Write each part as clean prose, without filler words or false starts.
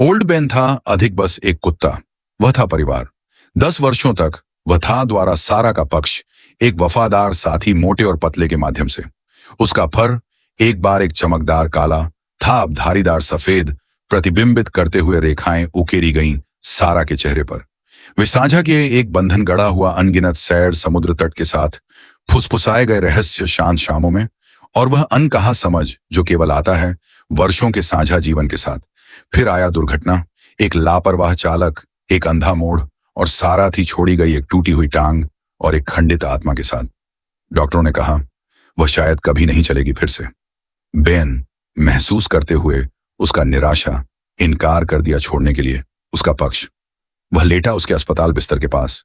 Old Ben था अधिक बस एक कुत्ता। वह था परिवार। 10 वर्षों तक वह था द्वारा सारा का पक्ष, एक वफादार साथी मोटे और पतले के माध्यम से। उसका फर एक बार एक चमकदार काला था, अब धारीदार सफेद, प्रतिबिंबित करते हुए रेखाएं उकेरी गईं सारा के चेहरे पर। वे साझा किए एक बंधन गढ़ा हुआ अनगिनत सैर समुद्र तट के साथ, फुसफुसाए गए रहस्य शांत शामों में, और वह अनकहा समझ जो केवल आता है वर्षों के साझा जीवन के साथ। फिर आया दुर्घटना, एक लापरवाह चालक, एक अंधा मोड़, और सारा थी छोड़ी गई एक टूटी हुई टांग और एक खंडित आत्मा के साथ। डॉक्टरों ने कहा वह शायद कभी नहीं चलेगी फिर से। बेन महसूस करते हुए उसका निराशा, इनकार कर दिया छोड़ने के लिए उसका पक्ष। वह लेटा उसके अस्पताल बिस्तर के पास,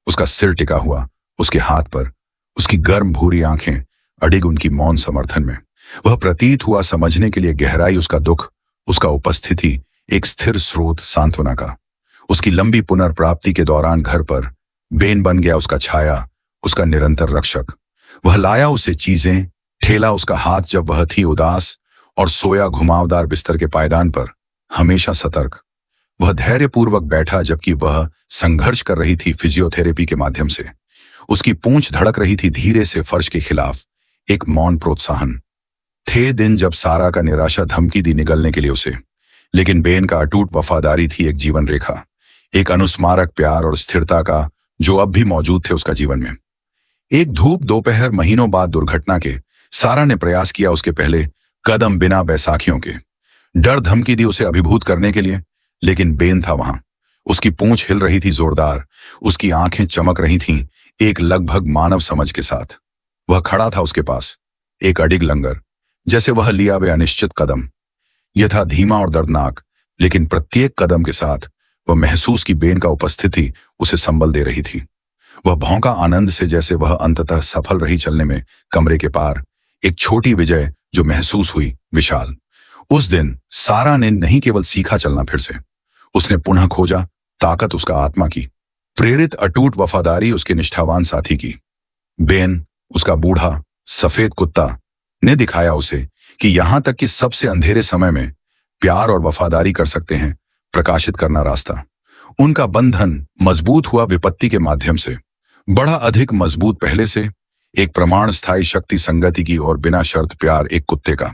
उसका सिर टिका हुआ उसके हाथ पर, उसकी गर्म भूरी आंखें अडिग उनकी मौन समर्थन में। वह प्रतीत हुआ समझने के लिए गहराई उसका दुख, उसका उपस्थिति एक स्थिर स्रोत सांत्वना का। उसकी लंबी पुनर्प्राप्ति के दौरान घर पर बेन बन गया उसका छाया, उसका निरंतर रक्षक। वह लाया उसे चीजें, ठेला उसका हाथ जब वह थी उदास, और सोया घुमावदार बिस्तर के पायदान पर हमेशा सतर्क। वह धैर्यपूर्वक बैठा जबकि वह संघर्ष कर रही थी फिजियोथेरेपी के माध्यम से। उसकी पूंछ धड़क रही थी धीरे से फर्श के खिलाफ, एक मौन प्रोत्साहन। थे दिन जब सारा का निराशा धमकी दी निगलने के लिए उसे, लेकिन बेन का अटूट वफादारी थी एक जीवन रेखा, एक अनुस्मारक प्यार और स्थिरता का जो अब भी मौजूद थे उसका जीवन में। एक धूप दोपहर महीनों बाद दुर्घटना के, सारा ने प्रयास किया उसके पहले कदम बिना बैसाखियों के। डर धमकी दी उसे अभिभूत करने के लिए, लेकिन बेन था वहां। उसकी पूंछ हिल रही थी जोरदार, उसकी आंखें चमक रही थीं एक लगभग मानव समझ के साथ। वह खड़ा था उसके पास, एक अडिग लंगर, जैसे वह लिया वे अनिश्चित कदम। यह था धीमा और दर्दनाक, लेकिन प्रत्येक कदम के साथ वह महसूस की बेन का उपस्थिति उसे संबल दे रही थी। वह भौंका आनंद से, जैसे वह अंततः सफल रही चलने में कमरे के पार, एक छोटी विजय जो महसूस हुई विशाल। उस दिन सारा ने नहीं केवल सीखा चलना फिर से, उसने पुनः खोजा ताकत उसका आत्मा की, प्रेरित अटूट वफादारी उसके निष्ठावान साथी की। बेन, उसका बूढ़ा सफेद कुत्ता, ने दिखाया उसे कि यहां तक कि सबसे अंधेरे समय में प्यार और वफादारी कर सकते हैं, प्रकाशित करना रास्ता। उनका बंधन मजबूत हुआ विपत्ति के माध्यम से, बड़ा अधिक मजबूत पहले से, एक प्रमाण स्थायी शक्ति संगति की और बिना शर्त प्यार एक कुत्ते का।